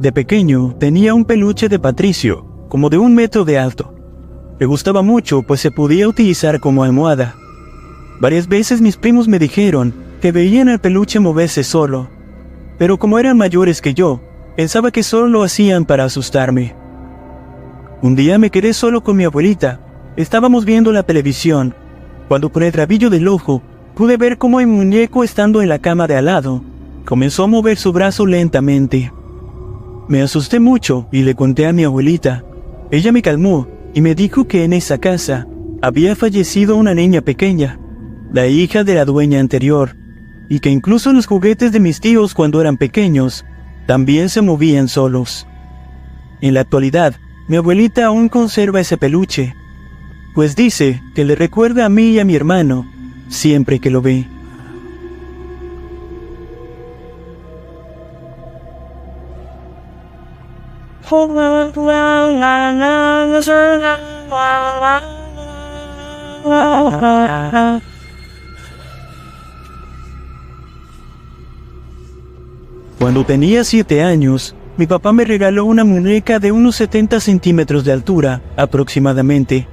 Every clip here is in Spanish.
De pequeño tenía un peluche de Patricio, como de 1 metro de alto. Me gustaba mucho, pues se podía utilizar como almohada. Varias veces mis primos me dijeron que veían al peluche moverse solo, pero como eran mayores que yo, pensaba que solo lo hacían para asustarme. Un día me quedé solo con mi abuelita. Estábamos viendo la televisión, cuando por el rabillo del ojo pude ver cómo el muñeco, estando en la cama de al lado, comenzó a mover su brazo lentamente. Me asusté mucho y le conté a mi abuelita. Ella me calmó y me dijo que en esa casa había fallecido una niña pequeña, la hija de la dueña anterior, y que incluso los juguetes de mis tíos cuando eran pequeños también se movían solos. En la actualidad, mi abuelita aún conserva ese peluche, pues dice que le recuerda a mí y a mi hermano siempre que lo ve. Cuando tenía 7 años, mi papá me regaló una muñeca de unos 70 centímetros de altura, aproximadamente.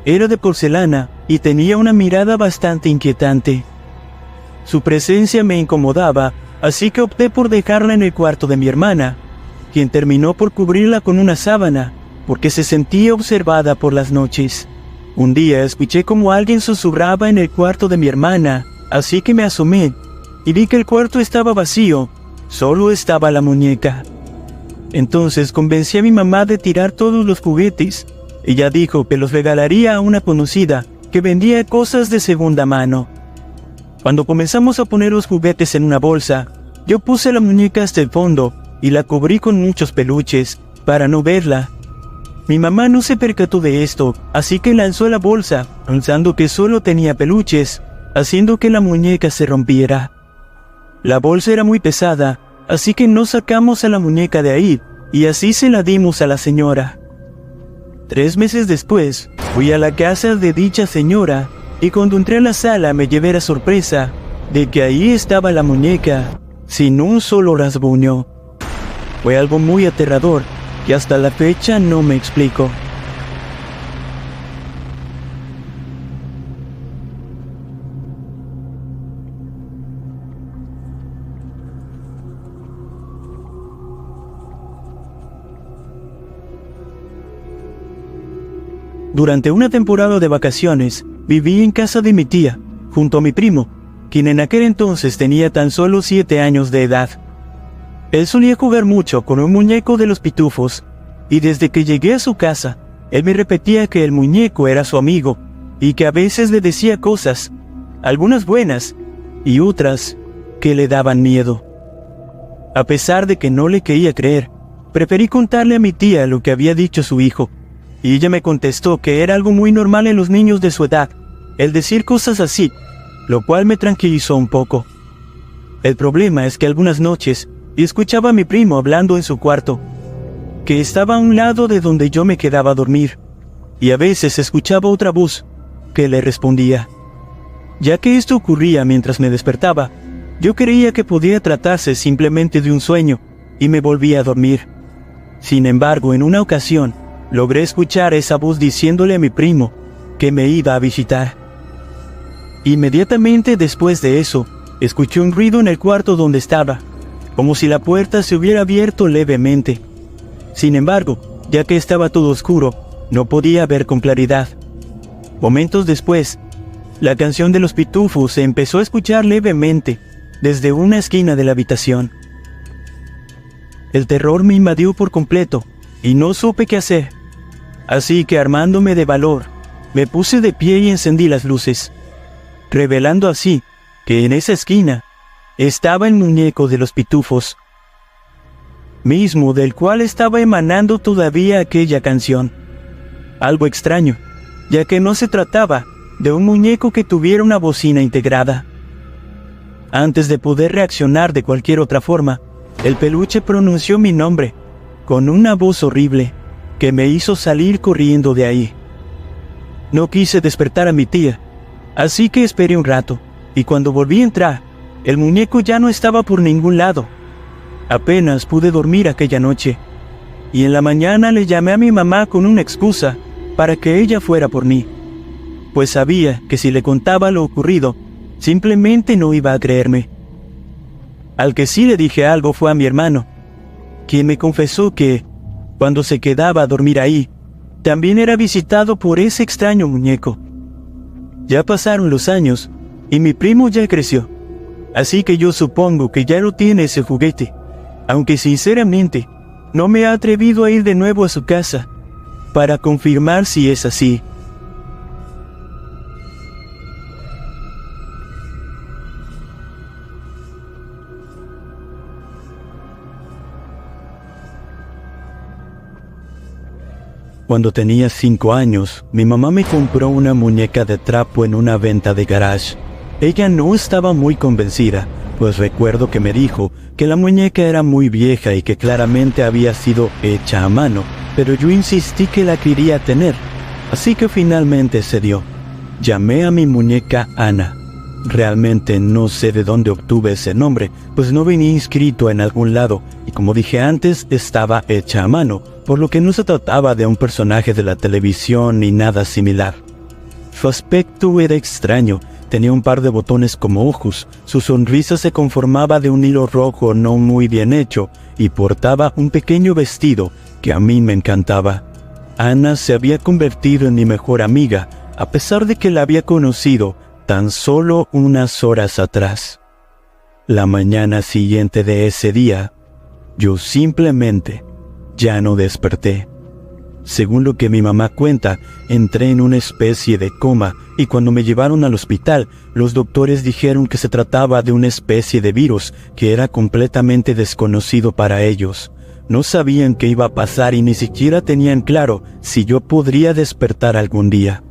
Era de porcelana y tenía una mirada bastante inquietante. Su presencia me incomodaba, así que opté por dejarla en el cuarto de mi hermana, quien terminó por cubrirla con una sábana, porque se sentía observada por las noches. Un día escuché como alguien susurraba en el cuarto de mi hermana, así que me asomé y vi que el cuarto estaba vacío, solo estaba la muñeca. Entonces convencí a mi mamá de tirar todos los juguetes. Ella dijo que los regalaría a una conocida que vendía cosas de segunda mano. Cuando comenzamos a poner los juguetes en una bolsa, yo puse la muñeca hasta el fondo y la cubrí con muchos peluches para no verla. Mi mamá no se percató de esto, así que lanzó la bolsa, pensando que solo tenía peluches, haciendo que la muñeca se rompiera. La bolsa era muy pesada, así que no sacamos a la muñeca de ahí, y así se la dimos a la señora. 3 meses después, fui a la casa de dicha señora, y cuando entré a la sala me llevé la sorpresa de que ahí estaba la muñeca, sin un solo rasguño. Fue algo muy aterrador, que hasta la fecha no me explico. Durante una temporada de vacaciones, viví en casa de mi tía, junto a mi primo, quien en aquel entonces tenía tan solo 7 años de edad. Él solía jugar mucho con un muñeco de los Pitufos, y desde que llegué a su casa, él me repetía que el muñeco era su amigo, y que a veces le decía cosas, algunas buenas, y otras que le daban miedo. A pesar de que no le quería creer, preferí contarle a mi tía lo que había dicho su hijo, y ella me contestó que era algo muy normal en los niños de su edad, el decir cosas así, lo cual me tranquilizó un poco. El problema es que algunas noches escuchaba a mi primo hablando en su cuarto, que estaba a un lado de donde yo me quedaba a dormir, y a veces escuchaba otra voz que le respondía. Ya que esto ocurría mientras me despertaba, yo creía que podía tratarse simplemente de un sueño, y me volví a dormir. Sin embargo, en una ocasión, logré escuchar esa voz diciéndole a mi primo que me iba a visitar. Inmediatamente después de eso, escuché un ruido en el cuarto donde estaba, como si la puerta se hubiera abierto levemente. Sin embargo, ya que estaba todo oscuro, no podía ver con claridad. Momentos después, la canción de los Pitufos se empezó a escuchar levemente desde una esquina de la habitación. El terror me invadió por completo y no supe qué hacer. Así que, armándome de valor, me puse de pie y encendí las luces, revelando así que en esa esquina estaba el muñeco de los Pitufos, mismo del cual estaba emanando todavía aquella canción. Algo extraño, ya que no se trataba de un muñeco que tuviera una bocina integrada. Antes de poder reaccionar de cualquier otra forma, el peluche pronunció mi nombre, con una voz horrible, que me hizo salir corriendo de ahí. No quise despertar a mi tía, así que esperé un rato, y cuando volví a entrar, el muñeco ya no estaba por ningún lado. Apenas pude dormir aquella noche, y en la mañana le llamé a mi mamá con una excusa para que ella fuera por mí, pues sabía que si le contaba lo ocurrido, simplemente no iba a creerme. Al que sí le dije algo fue a mi hermano, quien me confesó que, cuando se quedaba a dormir ahí, también era visitado por ese extraño muñeco. Ya pasaron los años y mi primo ya creció, así que yo supongo que ya no tiene ese juguete, aunque sinceramente no me he atrevido a ir de nuevo a su casa para confirmar si es así. Cuando tenía 5 años, mi mamá me compró una muñeca de trapo en una venta de garage. Ella no estaba muy convencida, pues recuerdo que me dijo que la muñeca era muy vieja y que claramente había sido hecha a mano, pero yo insistí que la quería tener, así que finalmente cedió. Llamé a mi muñeca Ana. Realmente no sé de dónde obtuve ese nombre, pues no venía inscrito en algún lado, y como dije antes, estaba hecha a mano, por lo que no se trataba de un personaje de la televisión ni nada similar. Su aspecto era extraño, tenía un par de botones como ojos, su sonrisa se conformaba de un hilo rojo no muy bien hecho, y portaba un pequeño vestido que a mí me encantaba. Ana se había convertido en mi mejor amiga, a pesar de que la había conocido tan solo unas horas atrás. La mañana siguiente de ese día, yo simplemente ya no desperté. Según lo que mi mamá cuenta, entré en una especie de coma y cuando me llevaron al hospital, los doctores dijeron que se trataba de una especie de virus que era completamente desconocido para ellos. No sabían qué iba a pasar y ni siquiera tenían claro si yo podría despertar algún día.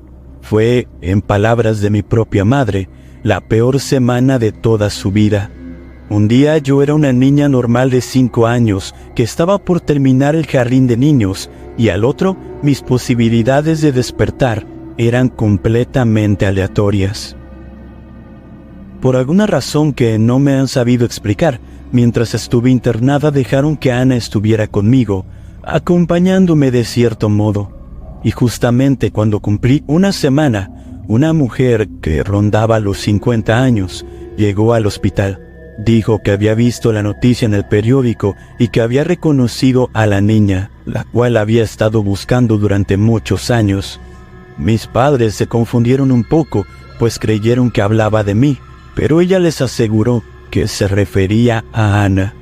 Fue, en palabras de mi propia madre, la peor semana de toda su vida. Un día yo era una niña normal de 5 años que estaba por terminar el jardín de niños y al otro mis posibilidades de despertar eran completamente aleatorias. Por alguna razón que no me han sabido explicar, mientras estuve internada dejaron que Ana estuviera conmigo, acompañándome de cierto modo. Y justamente cuando cumplí una semana, una mujer que rondaba los 50 años llegó al hospital. Dijo que había visto la noticia en el periódico y que había reconocido a la niña, la cual había estado buscando durante muchos años. Mis padres se confundieron un poco, pues creyeron que hablaba de mí, pero ella les aseguró que se refería a Ana.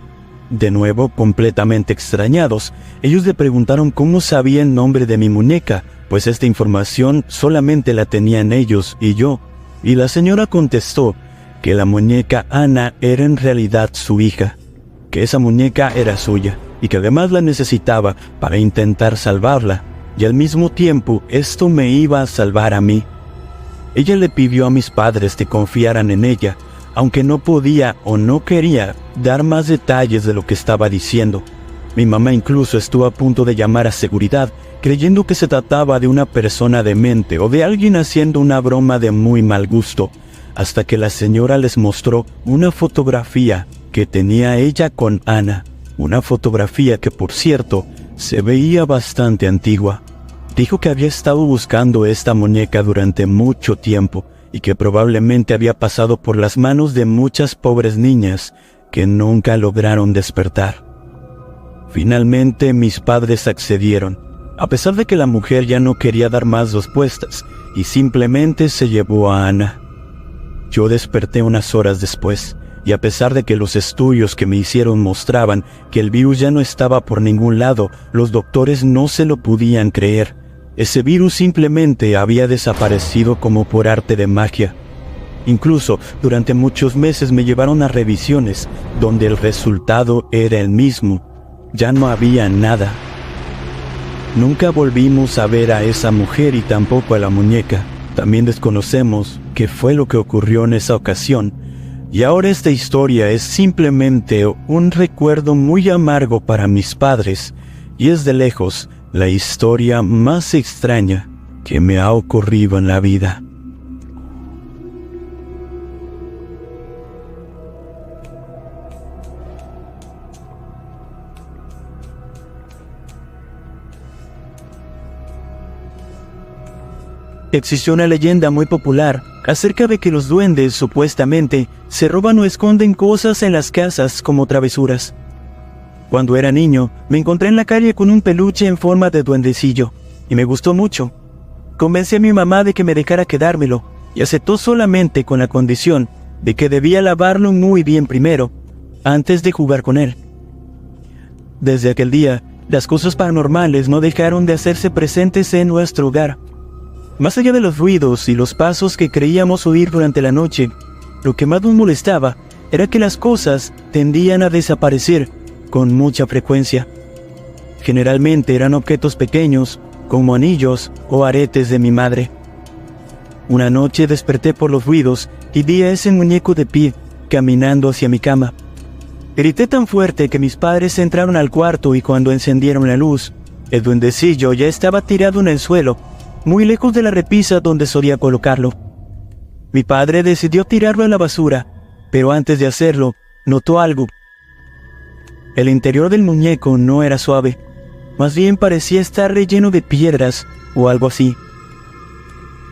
De nuevo, completamente extrañados, ellos le preguntaron cómo sabía el nombre de mi muñeca, pues esta información solamente la tenían ellos y yo. Y la señora contestó que la muñeca Ana era en realidad su hija, que esa muñeca era suya y que además la necesitaba para intentar salvarla, y al mismo tiempo esto me iba a salvar a mí. Ella le pidió a mis padres que confiaran en ella, aunque no podía o no quería dar más detalles de lo que estaba diciendo. Mi mamá incluso estuvo a punto de llamar a seguridad, creyendo que se trataba de una persona demente o de alguien haciendo una broma de muy mal gusto, hasta que la señora les mostró una fotografía que tenía ella con Ana, una fotografía que, por cierto, se veía bastante antigua. Dijo que había estado buscando esta muñeca durante mucho tiempo, y que probablemente había pasado por las manos de muchas pobres niñas que nunca lograron despertar. Finalmente mis padres accedieron, a pesar de que la mujer ya no quería dar más respuestas y simplemente se llevó a Ana. Yo desperté unas horas después, y a pesar de que los estudios que me hicieron mostraban que el virus ya no estaba por ningún lado, los doctores no se lo podían creer. Ese virus simplemente había desaparecido como por arte de magia. Incluso durante muchos meses me llevaron a revisiones donde el resultado era el mismo. Ya no había nada. Nunca volvimos a ver a esa mujer y tampoco a la muñeca. También desconocemos qué fue lo que ocurrió en esa ocasión. Y ahora esta historia es simplemente un recuerdo muy amargo para mis padres y es de lejos la historia más extraña que me ha ocurrido en la vida. Existió una leyenda muy popular acerca de que los duendes, supuestamente, se roban o esconden cosas en las casas como travesuras. Cuando era niño, me encontré en la calle con un peluche en forma de duendecillo, y me gustó mucho. Convencí a mi mamá de que me dejara quedármelo, y aceptó solamente con la condición de que debía lavarlo muy bien primero, antes de jugar con él. Desde aquel día, las cosas paranormales no dejaron de hacerse presentes en nuestro hogar. Más allá de los ruidos y los pasos que creíamos oír durante la noche, lo que más nos molestaba era que las cosas tendían a desaparecer con mucha frecuencia. Generalmente eran objetos pequeños, como anillos o aretes de mi madre. Una noche desperté por los ruidos y vi a ese muñeco de pie caminando hacia mi cama. Grité tan fuerte que mis padres entraron al cuarto y cuando encendieron la luz, el duendecillo ya estaba tirado en el suelo, muy lejos de la repisa donde solía colocarlo. Mi padre decidió tirarlo a la basura, pero antes de hacerlo, notó algo. El interior del muñeco no era suave, más bien parecía estar relleno de piedras o algo así.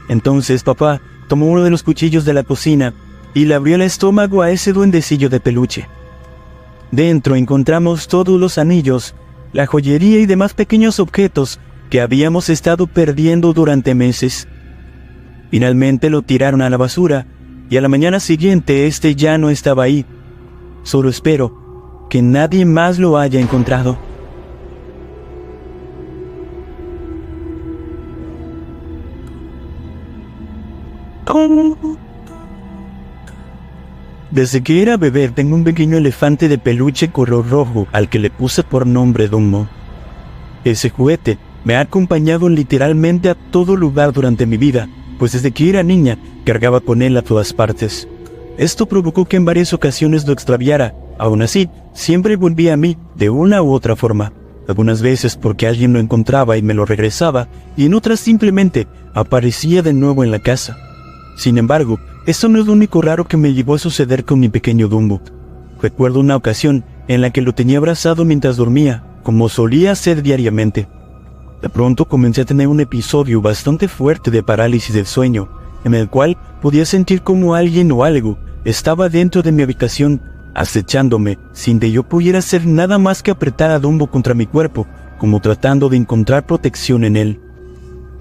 Entonces papá tomó uno de los cuchillos de la cocina y le abrió el estómago a ese duendecillo de peluche. Dentro encontramos todos los anillos, la joyería y demás pequeños objetos que habíamos estado perdiendo durante meses. Finalmente lo tiraron a la basura y a la mañana siguiente este ya no estaba ahí. Solo espero que nadie más lo haya encontrado. Desde que era bebé tengo un pequeño elefante de peluche color rojo al que le puse por nombre Dumbo. Ese juguete me ha acompañado literalmente a todo lugar durante mi vida, pues desde que era niña cargaba con él a todas partes. Esto provocó que en varias ocasiones lo extraviara. Aún así, siempre volvía a mí de una u otra forma. Algunas veces porque alguien lo encontraba y me lo regresaba, y en otras simplemente aparecía de nuevo en la casa. Sin embargo, esto no es lo único raro que me llevó a suceder con mi pequeño Dumbo. Recuerdo una ocasión en la que lo tenía abrazado mientras dormía, como solía hacer diariamente. De pronto comencé a tener un episodio bastante fuerte de parálisis del sueño, en el cual podía sentir como alguien o algo estaba dentro de mi habitación, acechándome, sin que yo pudiera hacer nada más que apretar a Dumbo contra mi cuerpo, como tratando de encontrar protección en él.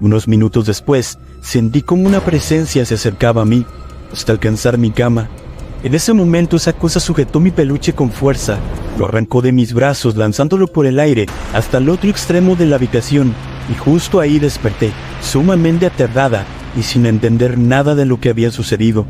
Unos minutos después, sentí como una presencia se acercaba a mí, hasta alcanzar mi cama. En ese momento esa cosa sujetó mi peluche con fuerza, lo arrancó de mis brazos lanzándolo por el aire hasta el otro extremo de la habitación, y justo ahí desperté, sumamente aterrada y sin entender nada de lo que había sucedido.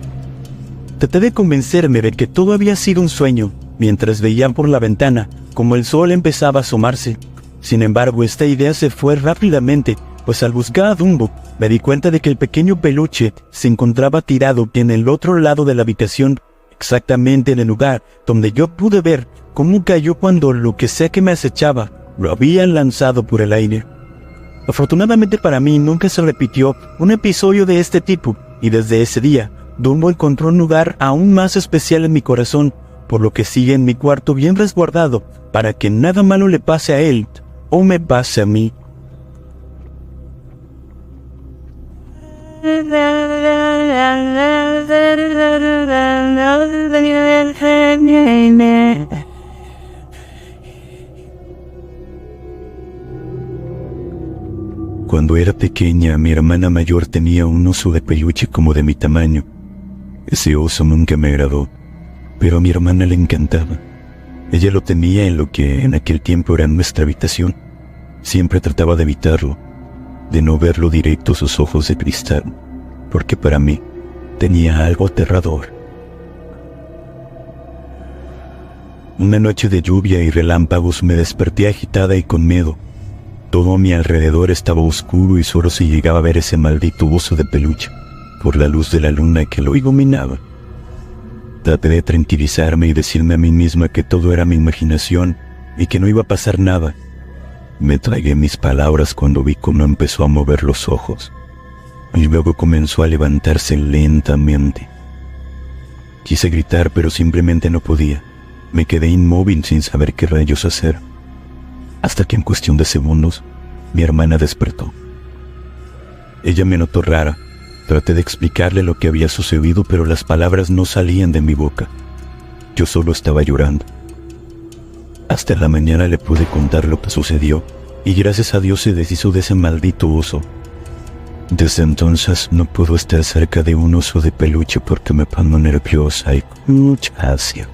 Traté de convencerme de que todo había sido un sueño, mientras veía por la ventana como el sol empezaba a asomarse. Sin embargo, esta idea se fue rápidamente, pues al buscar a Dumbo, me di cuenta de que el pequeño peluche se encontraba tirado en el otro lado de la habitación, exactamente en el lugar donde yo pude ver cómo cayó cuando lo que sea que me acechaba lo habían lanzado por el aire. Afortunadamente para mí nunca se repitió un episodio de este tipo, y desde ese día, Dumbo encontró un lugar aún más especial en mi corazón, por lo que sigue en mi cuarto bien resguardado para que nada malo le pase a él o me pase a mí. Cuando era pequeña, mi hermana mayor tenía un oso de peluche como de mi tamaño. Ese oso nunca me agradó, pero a mi hermana le encantaba. Ella lo tenía en lo que en aquel tiempo era nuestra habitación. Siempre trataba de evitarlo, de no verlo directo a sus ojos de cristal, porque para mí tenía algo aterrador. Una noche de lluvia y relámpagos me desperté agitada y con miedo. Todo a mi alrededor estaba oscuro y solo se llegaba a ver ese maldito oso de peluche por la luz de la luna que lo iluminaba. Traté de tranquilizarme y decirme a mí misma que todo era mi imaginación y que no iba a pasar nada. Me tragué mis palabras cuando vi cómo empezó a mover los ojos, y luego comenzó a levantarse lentamente. Quise gritar, pero simplemente no podía. Me quedé inmóvil sin saber qué rayos hacer, hasta que en cuestión de segundos, mi hermana despertó. Ella me notó rara. Traté de explicarle lo que había sucedido, pero las palabras no salían de mi boca. Yo solo estaba llorando. Hasta la mañana le pude contar lo que sucedió, y gracias a Dios se deshizo de ese maldito oso. Desde entonces no puedo estar cerca de un oso de peluche porque me pongo nerviosa y con mucha ansia.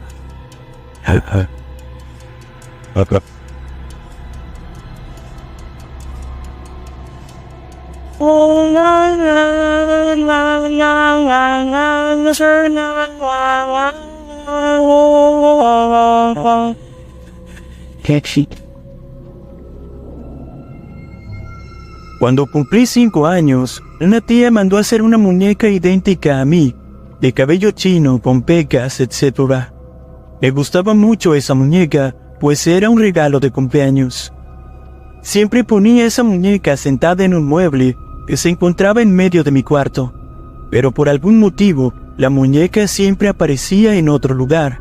Cuando cumplí 5 años, una tía mandó a hacer una muñeca idéntica a mí, de cabello chino, con pecas, etc. Me gustaba mucho esa muñeca, pues era un regalo de cumpleaños. Siempre ponía esa muñeca sentada en un mueble que se encontraba en medio de mi cuarto, pero por algún motivo, la muñeca siempre aparecía en otro lugar.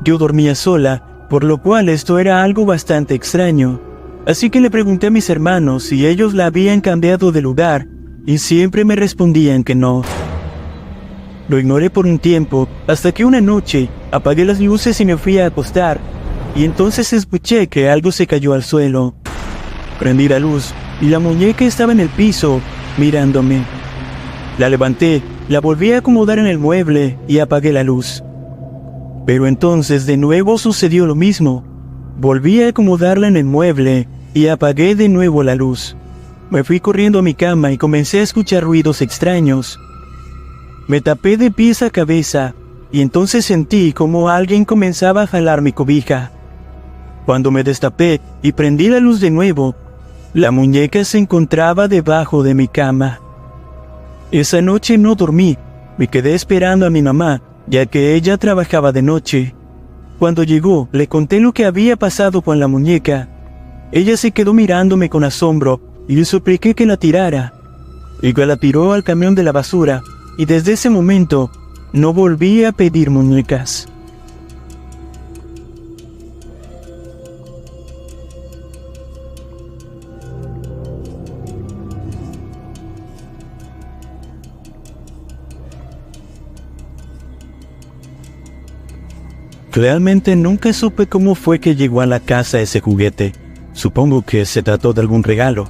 Yo dormía sola, por lo cual esto era algo bastante extraño. Así que le pregunté a mis hermanos si ellos la habían cambiado de lugar, y siempre me respondían que no. Lo ignoré por un tiempo, hasta que una noche apagué las luces y me fui a acostar, y entonces escuché que algo se cayó al suelo. Prendí la luz, y la muñeca estaba en el piso, mirándome. La levanté, la volví a acomodar en el mueble, y apagué la luz. Pero entonces de nuevo sucedió lo mismo. Volví a acomodarla en el mueble y apagué de nuevo la luz. Me fui corriendo a mi cama y comencé a escuchar ruidos extraños. Me tapé de pies a cabeza y entonces sentí como alguien comenzaba a jalar mi cobija. Cuando me destapé y prendí la luz de nuevo, la muñeca se encontraba debajo de mi cama. Esa noche no dormí, me quedé esperando a mi mamá, ya que ella trabajaba de noche. Cuando llegó, le conté lo que había pasado con la muñeca. Ella se quedó mirándome con asombro y le supliqué que la tirara. Ella la tiró al camión de la basura y desde ese momento no volví a pedir muñecas. Realmente nunca supe cómo fue que llegó a la casa ese juguete. Supongo que se trató de algún regalo.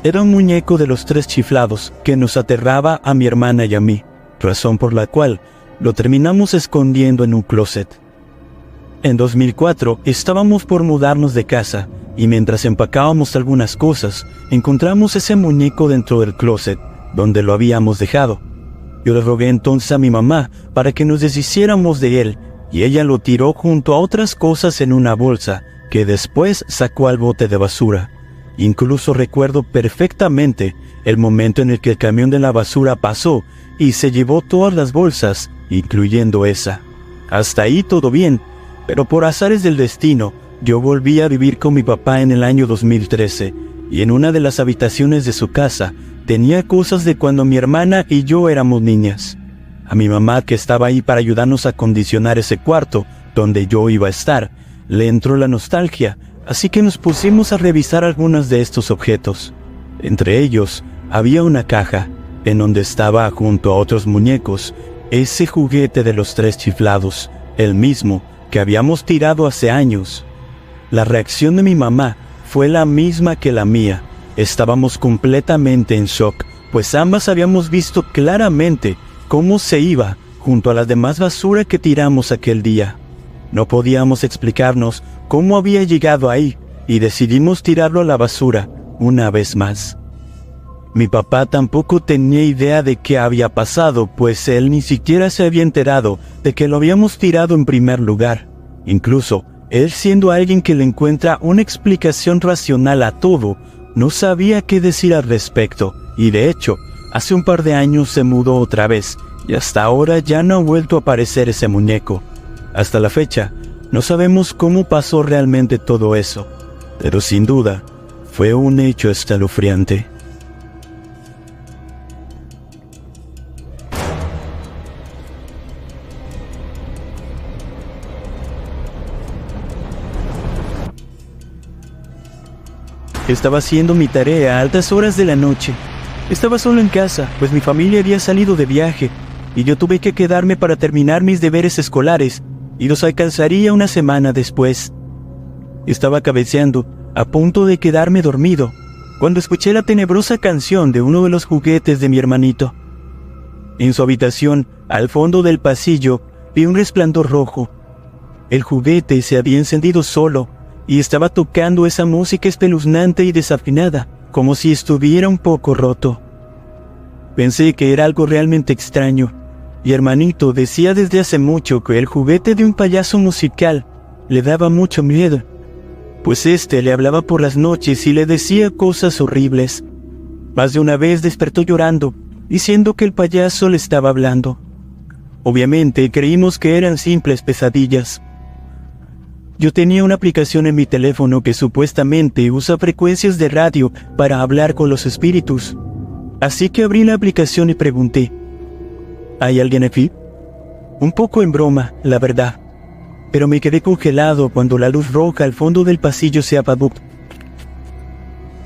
Era un muñeco de los 3 chiflados que nos aterraba a mi hermana y a mí, razón por la cual lo terminamos escondiendo en un closet. En 2004 estábamos por mudarnos de casa y mientras empacábamos algunas cosas, encontramos ese muñeco dentro del closet, donde lo habíamos dejado. Yo le rogué entonces a mi mamá para que nos deshiciéramos de él, y ella lo tiró junto a otras cosas en una bolsa, que después sacó al bote de basura. Incluso recuerdo perfectamente el momento en el que el camión de la basura pasó y se llevó todas las bolsas, incluyendo esa. Hasta ahí todo bien, pero por azares del destino, yo volví a vivir con mi papá en el año 2013, y en una de las habitaciones de su casa tenía cosas de cuando mi hermana y yo éramos niñas. A mi mamá, que estaba ahí para ayudarnos a acondicionar ese cuarto donde yo iba a estar, le entró la nostalgia, así que nos pusimos a revisar algunos de estos objetos. Entre ellos, había una caja, en donde estaba, junto a otros muñecos, ese juguete de los 3 chiflados, el mismo que habíamos tirado hace años. La reacción de mi mamá fue la misma que la mía. Estábamos completamente en shock, pues ambas habíamos visto claramente cómo se iba junto a la demás basura que tiramos aquel día. No podíamos explicarnos cómo había llegado ahí y decidimos tirarlo a la basura una vez más. Mi papá tampoco tenía idea de qué había pasado, pues él ni siquiera se había enterado de que lo habíamos tirado en primer lugar. Incluso, él siendo alguien que le encuentra una explicación racional a todo, no sabía qué decir al respecto, y de hecho, hace un par de años se mudó otra vez, y hasta ahora ya no ha vuelto a aparecer ese muñeco. Hasta la fecha, no sabemos cómo pasó realmente todo eso, pero sin duda, fue un hecho escalofriante. Estaba haciendo mi tarea a altas horas de la noche, Estaba solo en casa, pues mi familia había salido de viaje, y yo tuve que quedarme para terminar mis deberes escolares, y los alcanzaría una semana después. Estaba cabeceando, a punto de quedarme dormido, cuando escuché la tenebrosa canción de uno de los juguetes de mi hermanito. En su habitación, al fondo del pasillo, vi un resplandor rojo. El juguete se había encendido solo, y estaba tocando esa música espeluznante y desafinada, como si estuviera un poco roto. Pensé que era algo realmente extraño. Mi hermanito decía desde hace mucho que el juguete de un payaso musical le daba mucho miedo, pues este le hablaba por las noches y le decía cosas horribles. Más de una vez despertó llorando, diciendo que el payaso le estaba hablando. Obviamente creímos que eran simples pesadillas. Yo tenía una aplicación en mi teléfono que supuestamente usa frecuencias de radio para hablar con los espíritus. Así que abrí la aplicación y pregunté, ¿hay alguien aquí? Un poco en broma, la verdad. Pero me quedé congelado cuando la luz roja al fondo del pasillo se apagó.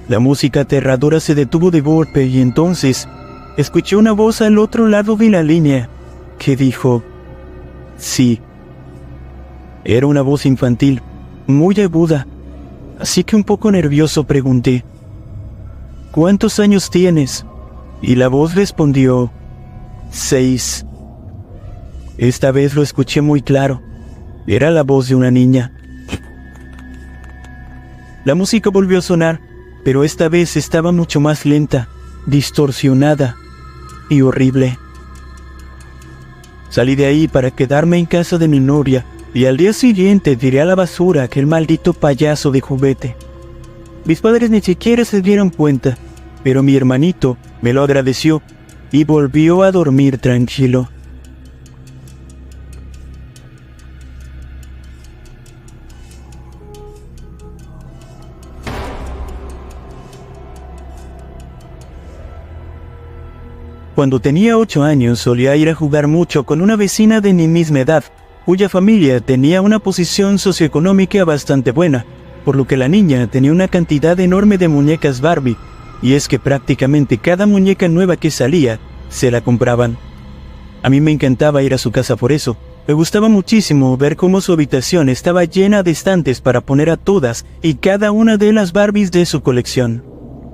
La música aterradora se detuvo de golpe y entonces escuché una voz al otro lado de la línea que dijo, sí. Era una voz infantil, muy aguda, así que un poco nervioso pregunté, ¿cuántos años tienes? Y la voz respondió, 6. Esta vez lo escuché muy claro. Era la voz de una niña. La música volvió a sonar, pero esta vez estaba mucho más lenta, distorsionada y horrible. Salí de ahí para quedarme en casa de mi novia y al día siguiente tiré a la basura aquel maldito payaso de juguete. Mis padres ni siquiera se dieron cuenta, pero mi hermanito me lo agradeció y volvió a dormir tranquilo. Cuando tenía 8 años solía ir a jugar mucho con una vecina de mi misma edad, cuya familia tenía una posición socioeconómica bastante buena, por lo que la niña tenía una cantidad enorme de muñecas Barbie, y es que prácticamente cada muñeca nueva que salía, se la compraban. A mí me encantaba ir a su casa por eso. Me gustaba muchísimo ver cómo su habitación estaba llena de estantes para poner a todas y cada una de las Barbies de su colección.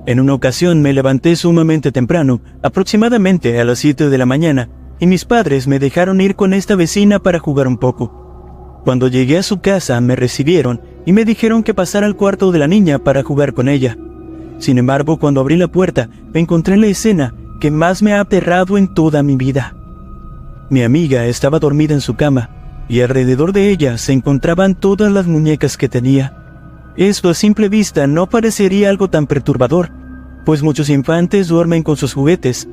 En una ocasión me levanté sumamente temprano, aproximadamente a las 7 de la mañana, y mis padres me dejaron ir con esta vecina para jugar un poco. Cuando llegué a su casa me recibieron y me dijeron que pasara al cuarto de la niña para jugar con ella. Sin embargo, cuando abrí la puerta, me encontré en la escena que más me ha aterrado en toda mi vida. Mi amiga estaba dormida en su cama, y alrededor de ella se encontraban todas las muñecas que tenía. Esto a simple vista no parecería algo tan perturbador, pues muchos infantes duermen con sus juguetes.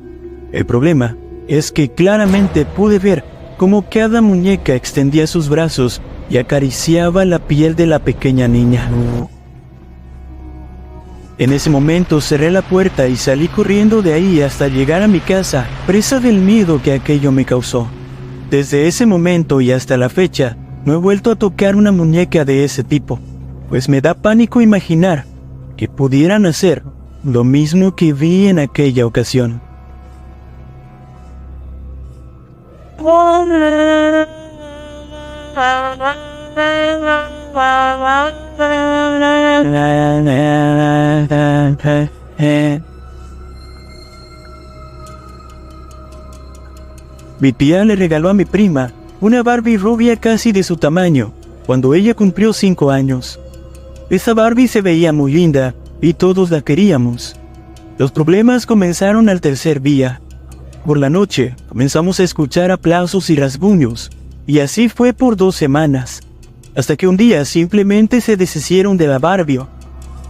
El problema es que claramente pude ver cómo cada muñeca extendía sus brazos y acariciaba la piel de la pequeña niña. En ese momento cerré la puerta y salí corriendo de ahí hasta llegar a mi casa, presa del miedo que aquello me causó. Desde ese momento y hasta la fecha, no he vuelto a tocar una muñeca de ese tipo, pues me da pánico imaginar que pudieran hacer lo mismo que vi en aquella ocasión. Mi tía le regaló a mi prima una Barbie rubia casi de su tamaño, cuando ella cumplió 5 años. Esa Barbie se veía muy linda y todos la queríamos. Los problemas comenzaron al tercer día. Por la noche comenzamos a escuchar aplausos y rasguños, y así fue por 2 semanas, hasta que un día simplemente se deshicieron de la Barbie,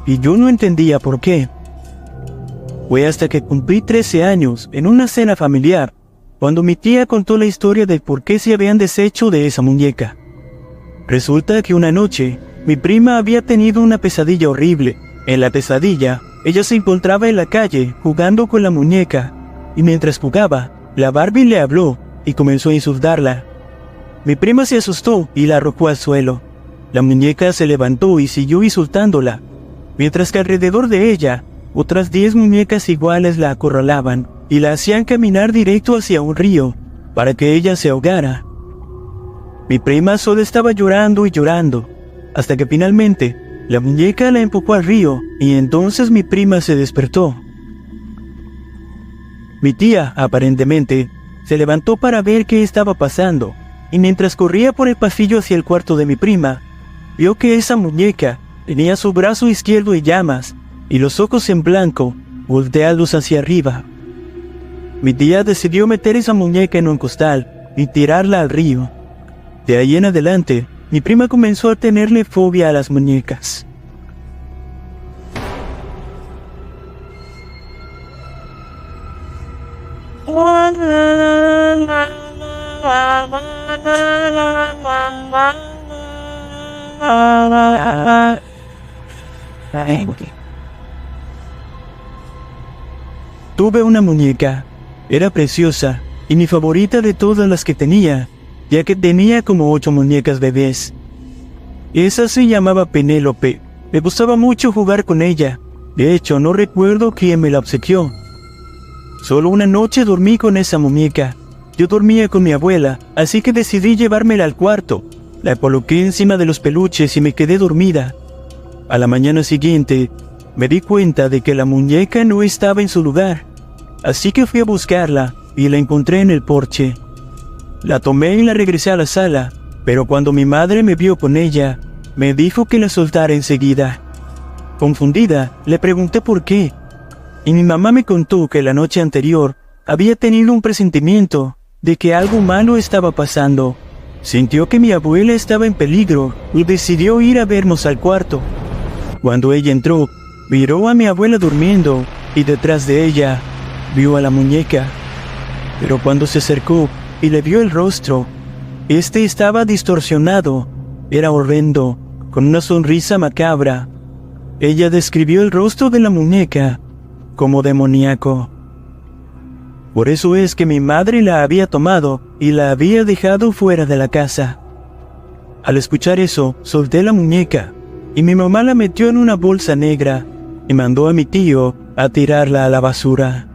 y yo no entendía por qué. Fue hasta que cumplí 13 años en una cena familiar, cuando mi tía contó la historia de por qué se habían deshecho de esa muñeca. Resulta que una noche, mi prima había tenido una pesadilla horrible. En la pesadilla, ella se encontraba en la calle jugando con la muñeca, y mientras jugaba, la Barbie le habló y comenzó a insultarla. Mi prima se asustó y la arrojó al suelo. La muñeca se levantó y siguió insultándola, mientras que alrededor de ella, Otras 10 muñecas iguales la acorralaban y la hacían caminar directo hacia un río para que ella se ahogara. Mi prima solo estaba llorando y llorando, hasta que finalmente la muñeca la empujó al río y entonces mi prima se despertó. Mi tía, aparentemente, se levantó para ver qué estaba pasando, y mientras corría por el pasillo hacia el cuarto de mi prima, vio que esa muñeca tenía su brazo izquierdo en llamas y los ojos en blanco, volteados hacia arriba. Mi tía decidió meter esa muñeca en un costal y tirarla al río. De ahí en adelante, mi prima comenzó a tenerle fobia a las muñecas. Tuve una muñeca. Era preciosa y mi favorita de todas las que tenía, ya que tenía como 8 muñecas bebés. Esa se llamaba Penélope. Me gustaba mucho jugar con ella. De hecho, no recuerdo quién me la obsequió. Solo una noche dormí con esa muñeca. Yo dormía con mi abuela, así que decidí llevármela al cuarto. La coloqué encima de los peluches y me quedé dormida. A la mañana siguiente, me di cuenta de que la muñeca no estaba en su lugar. Así que fui a buscarla y la encontré en el porche. La tomé y la regresé a la sala, pero cuando mi madre me vio con ella, me dijo que la soltara enseguida. Confundida, le pregunté por qué, y mi mamá me contó que la noche anterior había tenido un presentimiento de que algo malo estaba pasando. Sintió que mi abuela estaba en peligro y decidió ir a vernos al cuarto. Cuando ella entró, miró a mi abuela durmiendo y detrás de ella vio a la muñeca. Pero cuando se acercó y le vio el rostro, este estaba distorsionado, era horrendo, con una sonrisa macabra. Ella describió el rostro de la muñeca como demoníaco. Por eso es que mi madre la había tomado y la había dejado fuera de la casa. Al escuchar eso, solté la muñeca y mi mamá la metió en una bolsa negra y mandó a mi tío a tirarla a la basura.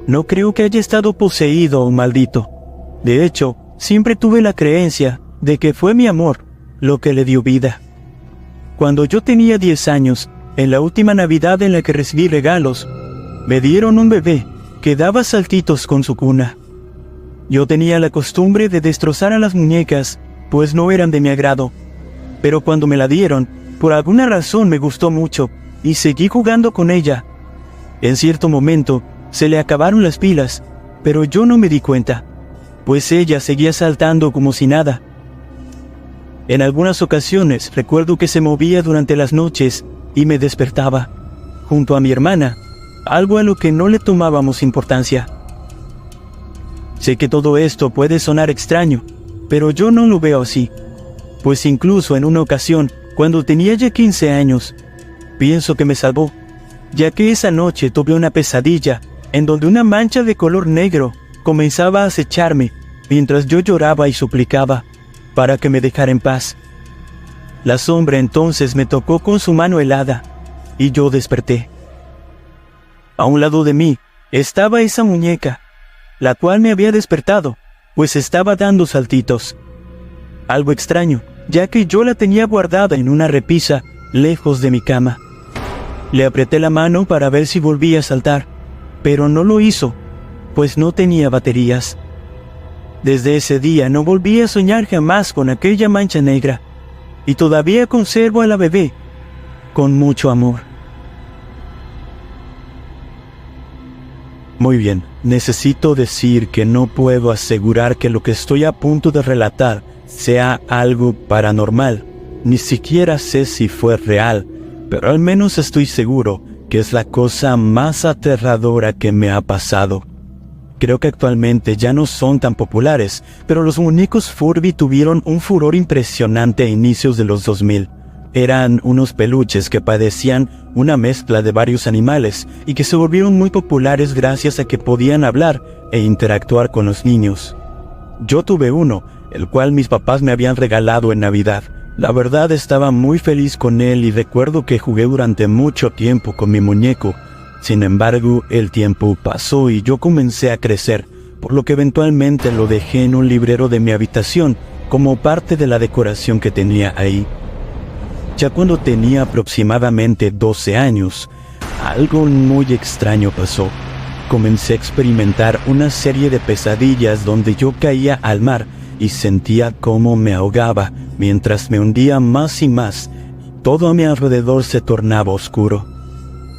No creo que haya estado poseído o maldito. De hecho, siempre tuve la creencia de que fue mi amor lo que le dio vida. Cuando yo tenía 10 años, en la última Navidad en la que recibí regalos, me dieron un bebé que daba saltitos con su cuna. Yo tenía la costumbre de destrozar a las muñecas, pues no eran de mi agrado. Pero cuando me la dieron, por alguna razón me gustó mucho y seguí jugando con ella. En cierto momento, se le acabaron las pilas, pero yo no me di cuenta, pues ella seguía saltando como si nada. En algunas ocasiones recuerdo que se movía durante las noches y me despertaba, junto a mi hermana, algo a lo que no le tomábamos importancia. Sé que todo esto puede sonar extraño, pero yo no lo veo así, pues incluso en una ocasión, cuando tenía ya 15 años, pienso que me salvó, ya que esa noche tuve una pesadilla en donde una mancha de color negro comenzaba a acecharme mientras yo lloraba y suplicaba para que me dejara en paz. La sombra entonces me tocó con su mano helada y yo desperté. A un lado de mí estaba esa muñeca, la cual me había despertado, pues estaba dando saltitos. Algo extraño, ya que yo la tenía guardada en una repisa lejos de mi cama. Le apreté la mano para ver si volvía a saltar, pero no lo hizo, pues no tenía baterías. Desde ese día no volví a soñar jamás con aquella mancha negra, y todavía conservo a la bebé con mucho amor. Muy bien, necesito decir que no puedo asegurar que lo que estoy a punto de relatar sea algo paranormal. Ni siquiera sé si fue real, pero al menos estoy seguro que es la cosa más aterradora que me ha pasado. Creo que actualmente ya no son tan populares, pero los muñecos Furby tuvieron un furor impresionante a inicios de los 2000. Eran unos peluches que padecían una mezcla de varios animales y que se volvieron muy populares gracias a que podían hablar e interactuar con los niños. Yo tuve uno, el cual mis papás me habían regalado en Navidad. La verdad estaba muy feliz con él y recuerdo que jugué durante mucho tiempo con mi muñeco. Sin embargo, el tiempo pasó y yo comencé a crecer, por lo que eventualmente lo dejé en un librero de mi habitación como parte de la decoración que tenía ahí. Ya cuando tenía aproximadamente 12 años, algo muy extraño pasó. Comencé a experimentar una serie de pesadillas donde yo caía al mar y sentía cómo me ahogaba mientras me hundía más y más. Todo a mi alrededor se tornaba oscuro.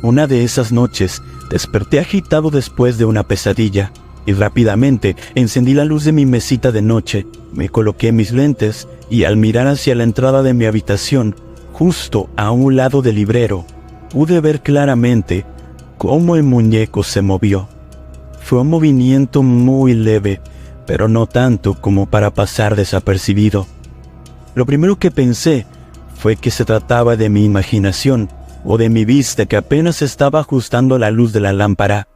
Una de esas noches desperté agitado después de una pesadilla y rápidamente encendí la luz de mi mesita de noche, me coloqué mis lentes y al mirar hacia la entrada de mi habitación, justo a un lado del librero, pude ver claramente cómo el muñeco se movió. Fue un movimiento muy leve, pero no tanto como para pasar desapercibido. Lo primero que pensé fue que se trataba de mi imaginación o de mi vista que apenas estaba ajustando la luz de la lámpara.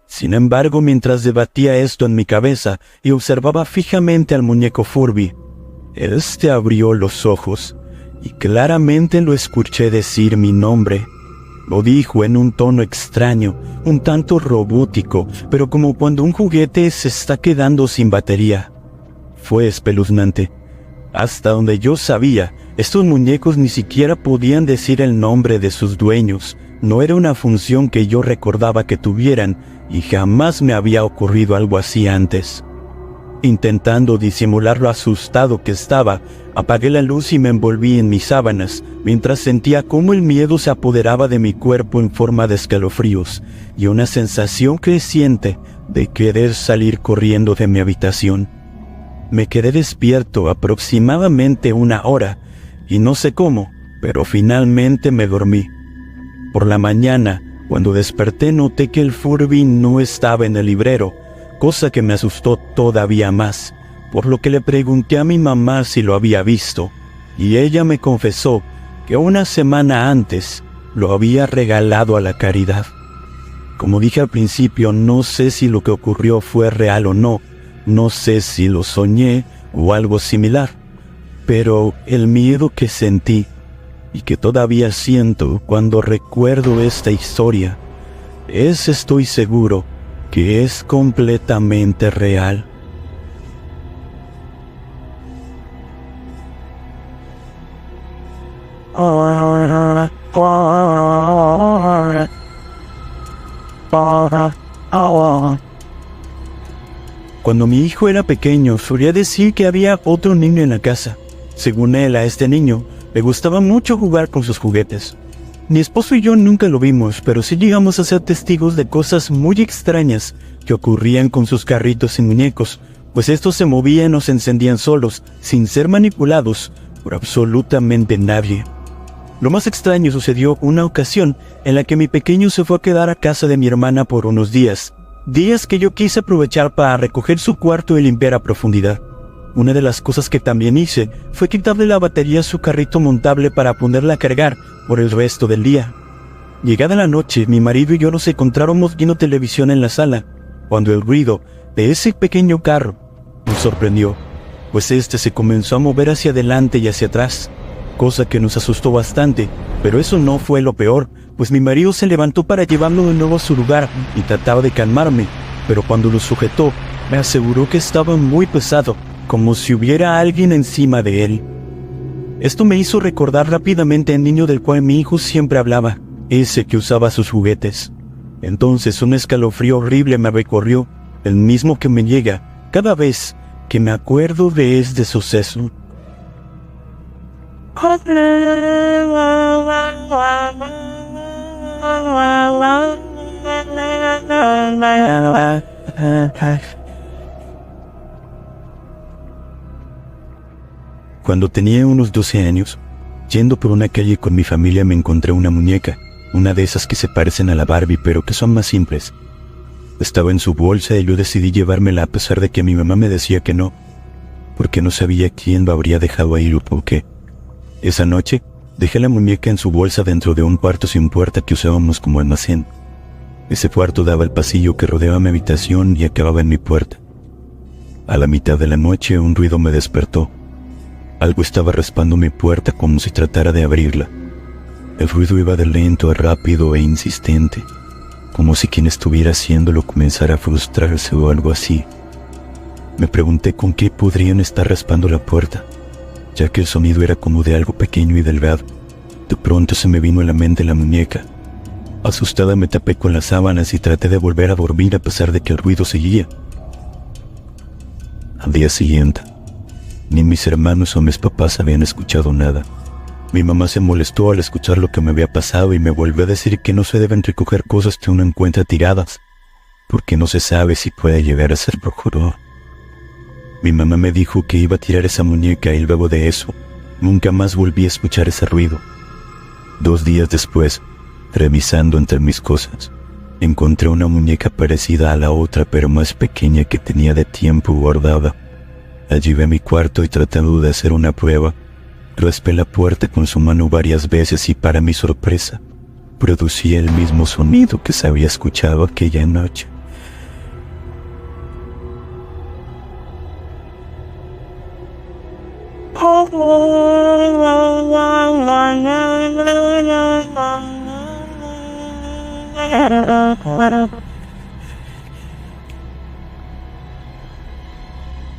Sin embargo, mientras debatía esto en mi cabeza y observaba fijamente al muñeco Furby, este abrió los ojos y claramente lo escuché decir mi nombre. Lo dijo en un tono extraño, un tanto robótico, pero como cuando un juguete se está quedando sin batería. Fue espeluznante. Hasta donde yo sabía, estos muñecos ni siquiera podían decir el nombre de sus dueños. No era una función que yo recordaba que tuvieran y jamás me había ocurrido algo así antes. Intentando disimular lo asustado que estaba, apagué la luz y me envolví en mis sábanas, mientras sentía cómo el miedo se apoderaba de mi cuerpo en forma de escalofríos y una sensación creciente de querer salir corriendo de mi habitación. Me quedé despierto aproximadamente 1 hora y no sé cómo, pero finalmente me dormí. Por la mañana, cuando desperté, noté que el Furby no estaba en el librero, cosa que me asustó todavía más, por lo que le pregunté a mi mamá si lo había visto, y ella me confesó que 1 semana antes lo había regalado a la caridad. Como dije al principio, no sé si lo que ocurrió fue real o no, no sé si lo soñé o algo similar, pero el miedo que sentí y que todavía siento cuando recuerdo esta historia estoy seguro, que es completamente real. Cuando mi hijo era pequeño, solía decir que había otro niño en la casa. Según él, a este niño le gustaba mucho jugar con sus juguetes. Mi esposo y yo nunca lo vimos, pero sí llegamos a ser testigos de cosas muy extrañas que ocurrían con sus carritos y muñecos, pues estos se movían o se encendían solos, sin ser manipulados por absolutamente nadie. Lo más extraño sucedió una ocasión en la que mi pequeño se fue a quedar a casa de mi hermana por unos días que yo quise aprovechar para recoger su cuarto y limpiar a profundidad. Una de las cosas que también hice fue quitarle la batería a su carrito montable para ponerla a cargar por el resto del día. Llegada la noche, mi marido y yo nos encontrábamos viendo televisión en la sala, cuando el ruido de ese pequeño carro nos sorprendió, pues este se comenzó a mover hacia adelante y hacia atrás, cosa que nos asustó bastante, pero eso no fue lo peor, pues mi marido se levantó para llevarlo de nuevo a su lugar y trataba de calmarme, pero cuando lo sujetó, me aseguró que estaba muy pesado, como si hubiera alguien encima de él. Esto me hizo recordar rápidamente al niño del cual mi hijo siempre hablaba, ese que usaba sus juguetes. Entonces un escalofrío horrible me recorrió, el mismo que me llega cada vez que me acuerdo de este suceso. Cuando tenía unos 12 años, yendo por una calle con mi familia me encontré una muñeca, una de esas que se parecen a la Barbie pero que son más simples. Estaba en su bolsa y yo decidí llevármela a pesar de que mi mamá me decía que no, porque no sabía quién lo habría dejado ahí o por qué. Esa noche Dejé la muñeca en su bolsa dentro de un cuarto sin puerta que usábamos como almacén. Ese cuarto daba al pasillo que rodeaba mi habitación y acababa en mi puerta. A la mitad de la noche un ruido me despertó. Algo estaba raspando mi puerta como si tratara de abrirla. El ruido iba de lento a rápido e insistente, como si quien estuviera haciéndolo comenzara a frustrarse o algo así. Me pregunté con qué podrían estar raspando la puerta, ya que el sonido era como de algo pequeño y delgado. De pronto se me vino a la mente la muñeca. Asustada me tapé con las sábanas y traté de volver a dormir a pesar de que el ruido seguía. Al día siguiente, ni mis hermanos o mis papás habían escuchado nada. Mi mamá se molestó al escuchar lo que me había pasado y me volvió a decir que no se deben recoger cosas que uno encuentra tiradas, porque no se sabe si puede llegar a ser brujuro. Mi mamá me dijo que iba a tirar esa muñeca y luego de eso, nunca más volví a escuchar ese ruido. 2 días después, revisando entre mis cosas, encontré una muñeca parecida a la otra pero más pequeña que tenía de tiempo guardada. La llevé a mi cuarto y tratando de hacer una prueba, raspé la puerta con su mano varias veces y para mi sorpresa, producía el mismo sonido que se había escuchado aquella noche.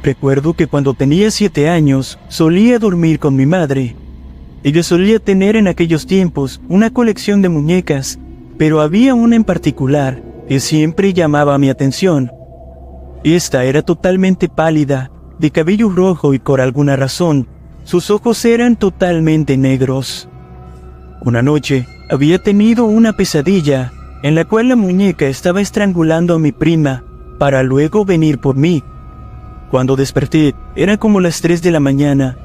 Recuerdo que cuando tenía 7 años, solía dormir con mi madre. Ella solía tener en aquellos tiempos una colección de muñecas, pero había una en particular que siempre llamaba mi atención. Esta era totalmente pálida, de cabello rojo y por alguna razón, sus ojos eran totalmente negros. Una noche, había tenido una pesadilla, en la cual la muñeca estaba estrangulando a mi prima, para luego venir por mí. Cuando desperté, era como las 3 de la mañana,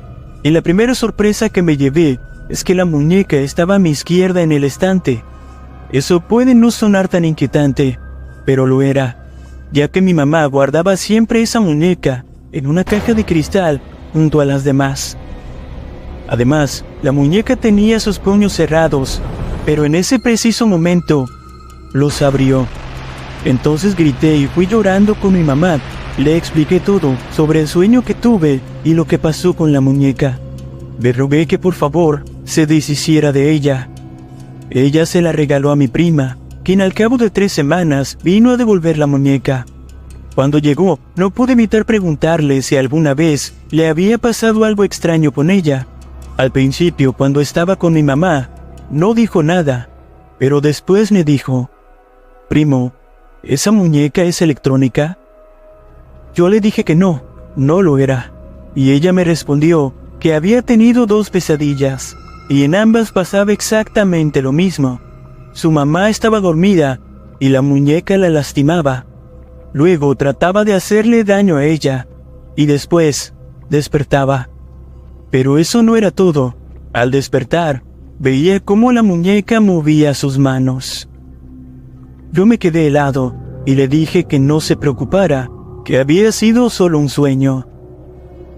y la primera sorpresa que me llevé es que la muñeca estaba a mi izquierda en el estante. Eso puede no sonar tan inquietante, pero lo era, ya que mi mamá guardaba siempre esa muñeca en una caja de cristal junto a las demás. Además, la muñeca tenía sus puños cerrados, pero en ese preciso momento, los abrió. Entonces grité y fui llorando con mi mamá. Le expliqué todo sobre el sueño que tuve y lo que pasó con la muñeca. Le rogué que por favor se deshiciera de ella. Ella se la regaló a mi prima, quien al cabo de 3 semanas vino a devolver la muñeca. Cuando llegó, no pude evitar preguntarle si alguna vez le había pasado algo extraño con ella. Al principio, cuando estaba con mi mamá, no dijo nada, pero después me dijo: «Primo, ¿esa muñeca es electrónica?». Yo le dije que no lo era, y ella me respondió que había tenido 2 pesadillas, y en ambas pasaba exactamente lo mismo. Su mamá estaba dormida, y la muñeca la lastimaba. Luego trataba de hacerle daño a ella, y después despertaba. Pero eso no era todo. Al despertar, veía cómo la muñeca movía sus manos. Yo me quedé helado, y le dije que no se preocupara, que había sido solo un sueño.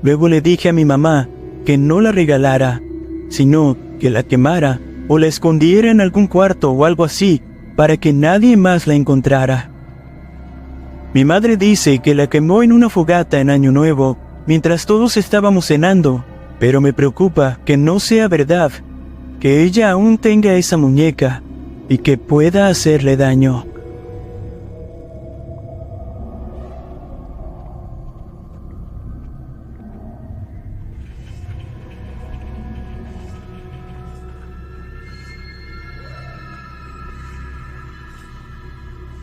Luego le dije a mi mamá que no la regalara, sino que la quemara o la escondiera en algún cuarto o algo así, para que nadie más la encontrara. Mi madre dice que la quemó en una fogata en Año Nuevo, mientras todos estábamos cenando, pero me preocupa que no sea verdad, que ella aún tenga esa muñeca y que pueda hacerle daño.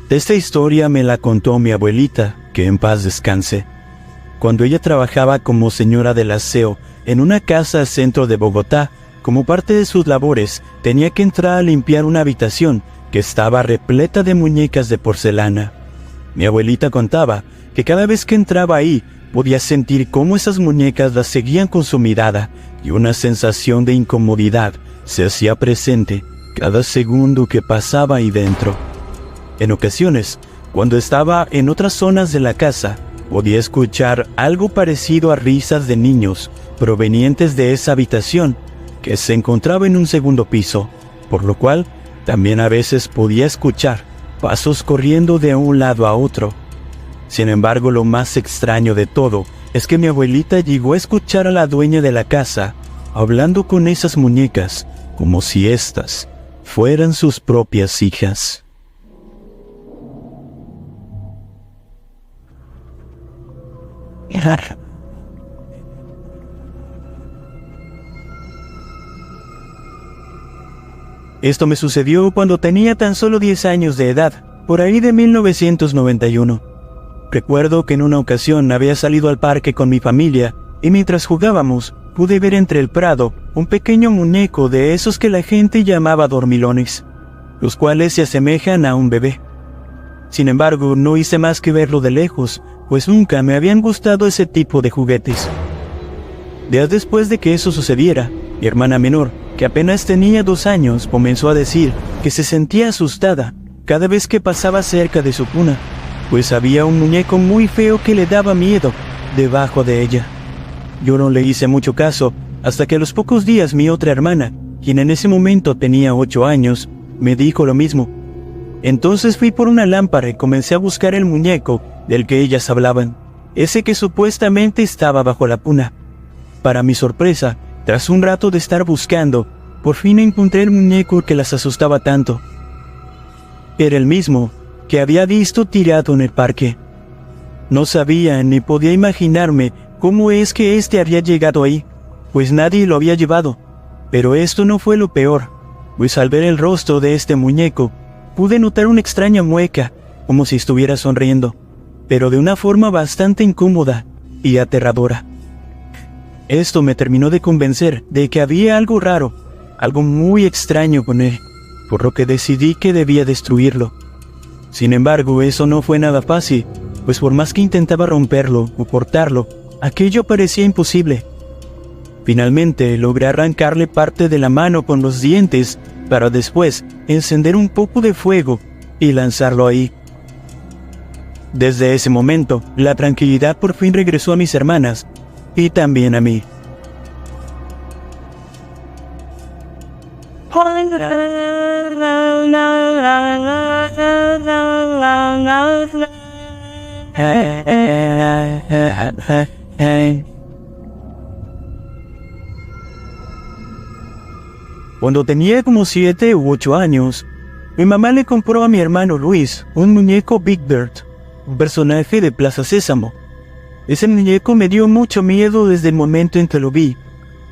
Esta historia me la contó mi abuelita, que en paz descanse. Cuando ella trabajaba como señora del aseo en una casa al centro de Bogotá, como parte de sus labores, tenía que entrar a limpiar una habitación que estaba repleta de muñecas de porcelana. Mi abuelita contaba que cada vez que entraba ahí, podía sentir cómo esas muñecas la seguían con su mirada y una sensación de incomodidad se hacía presente cada segundo que pasaba ahí dentro. En ocasiones, cuando estaba en otras zonas de la casa, podía escuchar algo parecido a risas de niños provenientes de esa habitación, que se encontraba en un segundo piso, por lo cual también a veces podía escuchar pasos corriendo de un lado a otro. Sin embargo, lo más extraño de todo es que mi abuelita llegó a escuchar a la dueña de la casa hablando con esas muñecas como si éstas fueran sus propias hijas. Esto me sucedió cuando tenía tan solo 10 años de edad, por ahí de 1991. Recuerdo que en una ocasión había salido al parque con mi familia y mientras jugábamos pude ver entre el prado un pequeño muñeco de esos que la gente llamaba dormilones, los cuales se asemejan a un bebé. Sin embargo, no hice más que verlo de lejos, pues nunca me habían gustado ese tipo de juguetes. Días después de que eso sucediera, mi hermana menor, que apenas tenía 2 años, comenzó a decir que se sentía asustada cada vez que pasaba cerca de su cuna, pues había un muñeco muy feo que le daba miedo debajo de ella. Yo no le hice mucho caso, hasta que a los pocos días mi otra hermana, quien en ese momento tenía 8 años, me dijo lo mismo. Entonces fui por una lámpara y comencé a buscar el muñeco del que ellas hablaban, ese que supuestamente estaba bajo la cuna. Para mi sorpresa, tras un rato de estar buscando, por fin encontré el muñeco que las asustaba tanto. Era el mismo que había visto tirado en el parque. No sabía ni podía imaginarme cómo es que este había llegado ahí, pues nadie lo había llevado. Pero esto no fue lo peor, pues al ver el rostro de este muñeco, pude notar una extraña mueca, como si estuviera sonriendo, pero de una forma bastante incómoda y aterradora. Esto me terminó de convencer de que había algo raro, algo muy extraño con él, por lo que decidí que debía destruirlo. Sin embargo, eso no fue nada fácil, pues por más que intentaba romperlo o cortarlo, aquello parecía imposible. Finalmente logré arrancarle parte de la mano con los dientes para después encender un poco de fuego y lanzarlo ahí. Desde ese momento, la tranquilidad por fin regresó a mis hermanas y también a mí. Cuando tenía como 7 u 8 años, mi mamá le compró a mi hermano Luis un muñeco Big Bird, un personaje de Plaza Sésamo. Ese muñeco me dio mucho miedo desde el momento en que lo vi,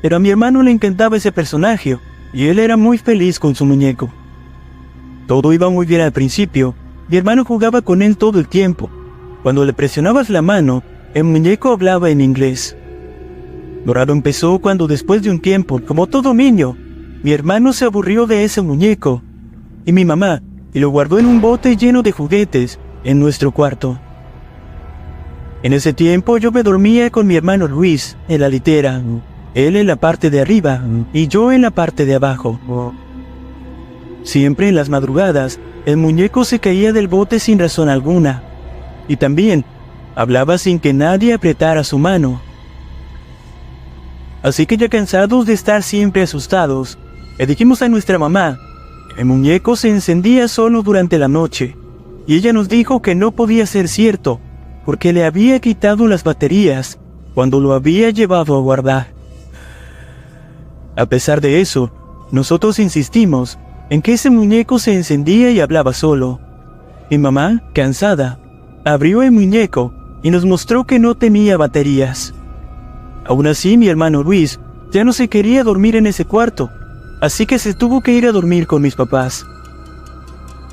pero a mi hermano le encantaba ese personaje y él era muy feliz con su muñeco. Todo iba muy bien al principio, mi hermano jugaba con él todo el tiempo. Cuando le presionabas la mano, el muñeco hablaba en inglés. Lo raro empezó cuando después de un tiempo, como todo niño, mi hermano se aburrió de ese muñeco y mi mamá lo guardó en un bote lleno de juguetes en nuestro cuarto. En ese tiempo yo me dormía con mi hermano Luis en la litera, él en la parte de arriba y yo en la parte de abajo. Siempre en las madrugadas, el muñeco se caía del bote sin razón alguna y también hablaba sin que nadie apretara su mano. Así que ya cansados de estar siempre asustados, le dijimos a nuestra mamá, el muñeco se encendía solo durante la noche y ella nos dijo que no podía ser cierto, porque le había quitado las baterías cuando lo había llevado a guardar. A pesar de eso, nosotros insistimos en que ese muñeco se encendía y hablaba solo. Mi mamá, cansada, abrió el muñeco y nos mostró que no tenía baterías. Aún así, mi hermano Luis ya no se quería dormir en ese cuarto, así que se tuvo que ir a dormir con mis papás.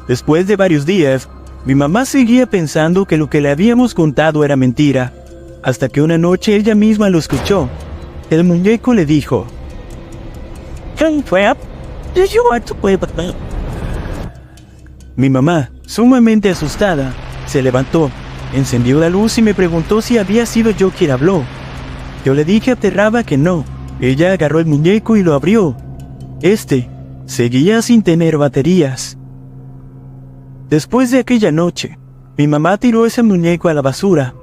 Después de varios días, mi mamá seguía pensando que lo que le habíamos contado era mentira, hasta que una noche ella misma lo escuchó. El muñeco le dijo: Mi mamá, sumamente asustada, se levantó, encendió la luz y me preguntó si había sido yo quien habló. Yo le dije aterrada que no. Ella agarró el muñeco y lo abrió. Este seguía sin tener baterías. Después de aquella noche, mi mamá tiró ese muñeco a la basura.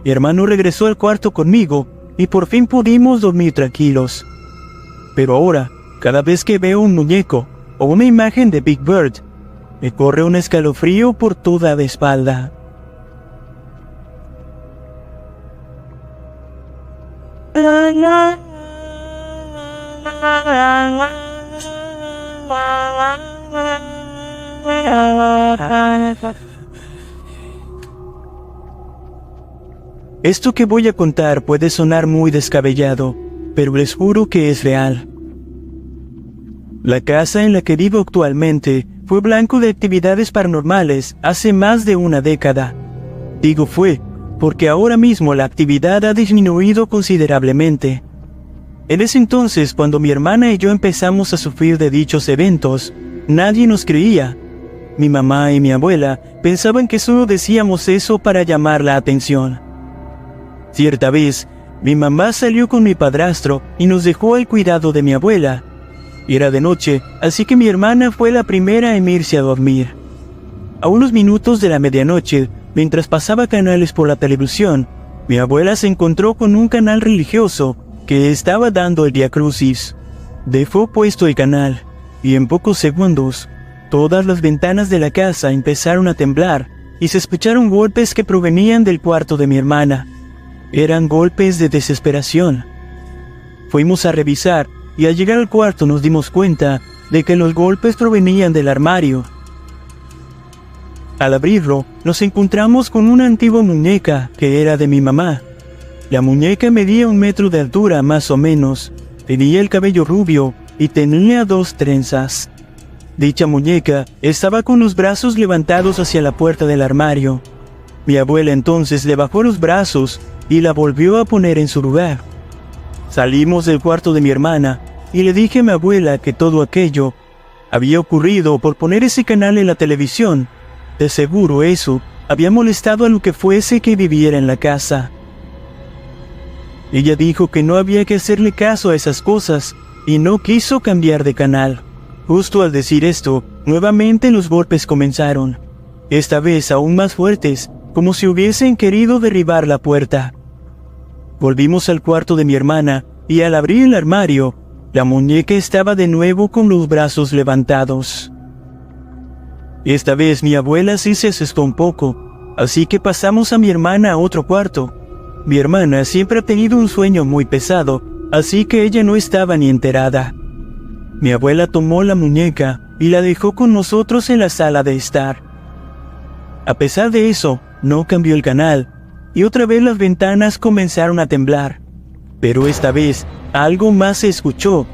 Mi hermano regresó al cuarto conmigo y por fin pudimos dormir tranquilos. Pero ahora, Cada vez que veo un muñeco o una imagen de Big Bird, me corre un escalofrío por toda la espalda. Esto que voy a contar puede sonar muy descabellado, pero les juro que es real. La casa en la que vivo actualmente fue blanco de actividades paranormales hace más de una década. Digo fue, porque ahora mismo la actividad ha disminuido considerablemente. En ese entonces, cuando mi hermana y yo empezamos a sufrir de dichos eventos, nadie nos creía. Mi mamá y mi abuela pensaban que solo decíamos eso para llamar la atención. Cierta vez, mi mamá salió con mi padrastro y nos dejó al cuidado de mi abuela. Era de noche, así que mi hermana fue la primera en irse a dormir. A unos minutos de la medianoche, mientras pasaba canales por la televisión, mi abuela se encontró con un canal religioso que estaba dando el Vía Crucis. Dejó puesto el canal, y en pocos segundos, todas las ventanas de la casa empezaron a temblar y se escucharon golpes que provenían del cuarto de mi hermana. Eran golpes de desesperación. Fuimos a revisar y al llegar al cuarto nos dimos cuenta de que los golpes provenían del armario. Al abrirlo, nos encontramos con una antigua muñeca que era de mi mamá. La muñeca medía 1 metro de altura más o menos, tenía el cabello rubio y tenía 2 trenzas. Dicha muñeca estaba con los brazos levantados hacia la puerta del armario. Mi abuela entonces le bajó los brazos y la volvió a poner en su lugar. Salimos del cuarto de mi hermana y le dije a mi abuela que todo aquello había ocurrido por poner ese canal en la televisión. De seguro eso había molestado a lo que fuese que viviera en la casa. Ella dijo que no había que hacerle caso a esas cosas y no quiso cambiar de canal. Justo al decir esto, nuevamente los golpes comenzaron, esta vez aún más fuertes, como si hubiesen querido derribar la puerta. Volvimos al cuarto de mi hermana y al abrir el armario, la muñeca estaba de nuevo con los brazos levantados. Esta vez mi abuela sí se asustó un poco, así que pasamos a mi hermana a otro cuarto. Mi hermana siempre ha tenido un sueño muy pesado, así que ella no estaba ni enterada. Mi abuela tomó la muñeca y la dejó con nosotros en la sala de estar. A pesar de eso, no cambió el canal, y otra vez las ventanas comenzaron a temblar. Pero esta vez, algo más se escuchó,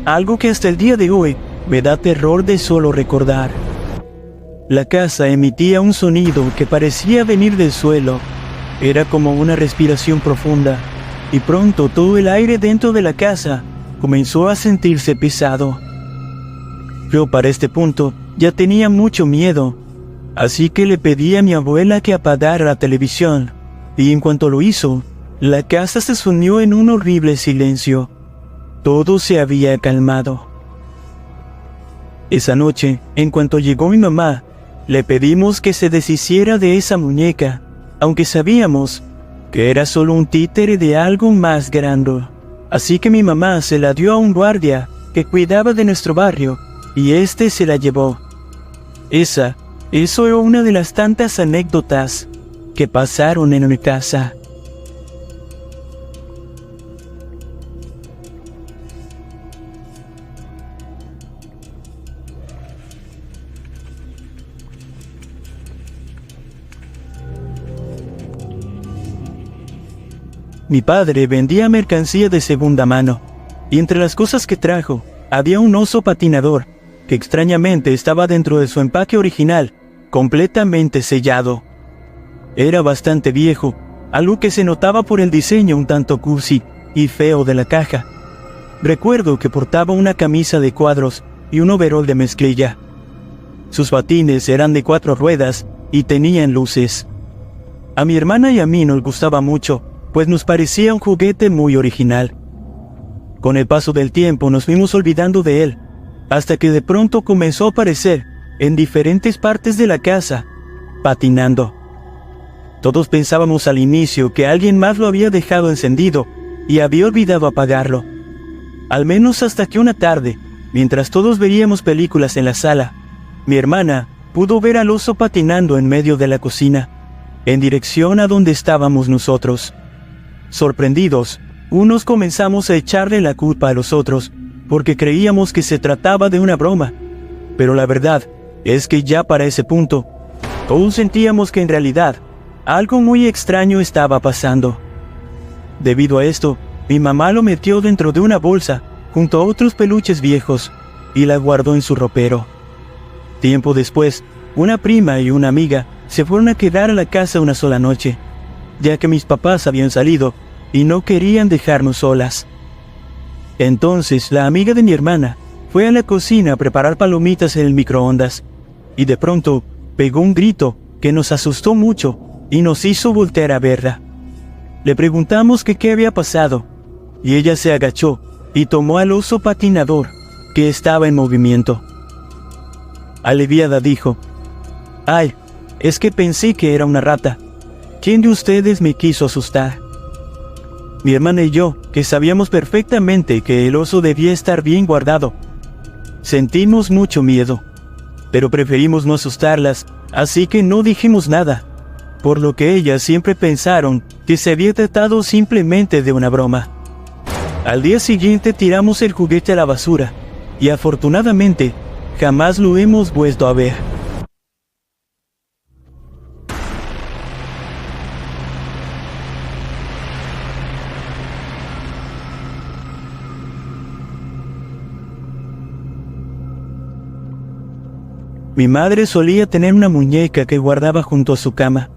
algo que hasta el día de hoy me da terror de solo recordar. La casa emitía un sonido que parecía venir del suelo. Era como una respiración profunda, y pronto todo el aire dentro de la casa comenzó a sentirse pesado. Yo para este punto ya tenía mucho miedo, así que le pedí a mi abuela que apagara la televisión, y en cuanto lo hizo, la casa se sumió en un horrible silencio. Todo se había calmado. Esa noche, en cuanto llegó mi mamá, le pedimos que se deshiciera de esa muñeca, aunque sabíamos que era solo un títere de algo más grande. Así que mi mamá se la dio a un guardia que cuidaba de nuestro barrio, y este se la llevó. Eso era una de las tantas anécdotas que pasaron en mi casa. Mi padre vendía mercancía de segunda mano, y entre las cosas que trajo, había un oso patinador, que extrañamente estaba dentro de su empaque original, completamente sellado. Era bastante viejo, algo que se notaba por el diseño un tanto cursi y feo de la caja. Recuerdo que portaba una camisa de cuadros y un overol de mezclilla. Sus patines eran de 4 ruedas y tenían luces. A mi hermana y a mí nos gustaba mucho, pues nos parecía un juguete muy original. Con el paso del tiempo nos fuimos olvidando de él, hasta que de pronto comenzó a aparecer en diferentes partes de la casa, patinando. Todos pensábamos al inicio que alguien más lo había dejado encendido y había olvidado apagarlo. Al menos hasta que una tarde, mientras todos veíamos películas en la sala, mi hermana pudo ver al oso patinando en medio de la cocina, en dirección a donde estábamos nosotros. Sorprendidos, unos comenzamos a echarle la culpa a los otros, porque creíamos que se trataba de una broma, pero la verdad es que ya para ese punto, todos sentíamos que en realidad algo muy extraño estaba pasando. Debido a esto, mi mamá lo metió dentro de una bolsa junto a otros peluches viejos y la guardó en su ropero. Tiempo después, una prima y una amiga se fueron a quedar a la casa una sola noche, ya que mis papás habían salido y no querían dejarnos solas. Entonces la amiga de mi hermana fue a la cocina a preparar palomitas en el microondas y de pronto pegó un grito que nos asustó mucho y nos hizo voltear a verla. Le preguntamos que qué había pasado y ella se agachó y tomó al oso patinador que estaba en movimiento. Aliviada dijo: «Ay, es que pensé que era una rata. ¿Quién de ustedes me quiso asustar?» Mi hermana y yo, que sabíamos perfectamente que el oso debía estar bien guardado, sentimos mucho miedo, pero preferimos no asustarlas, así que no dijimos nada, por lo que ellas siempre pensaron que se había tratado simplemente de una broma. Al día siguiente tiramos el juguete a la basura, y afortunadamente, jamás lo hemos vuelto a ver. Mi madre solía tener una muñeca que guardaba junto a su cama.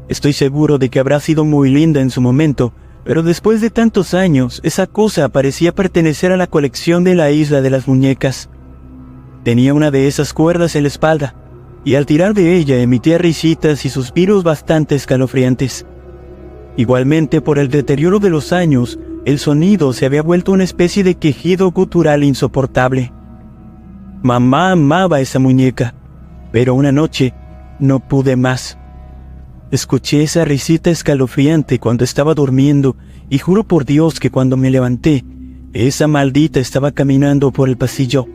Estoy seguro de que habrá sido muy linda en su momento, pero después de tantos años, esa cosa parecía pertenecer a la colección de la isla de las muñecas. Tenía una de esas cuerdas en la espalda, y al tirar de ella emitía risitas y suspiros bastante escalofriantes. Igualmente, por el deterioro de los años, el sonido se había vuelto una especie de quejido gutural insoportable. Mamá amaba esa muñeca, pero una noche no pude más. Escuché esa risita escalofriante cuando estaba durmiendo y juro por Dios que cuando me levanté, esa maldita estaba caminando por el pasillo.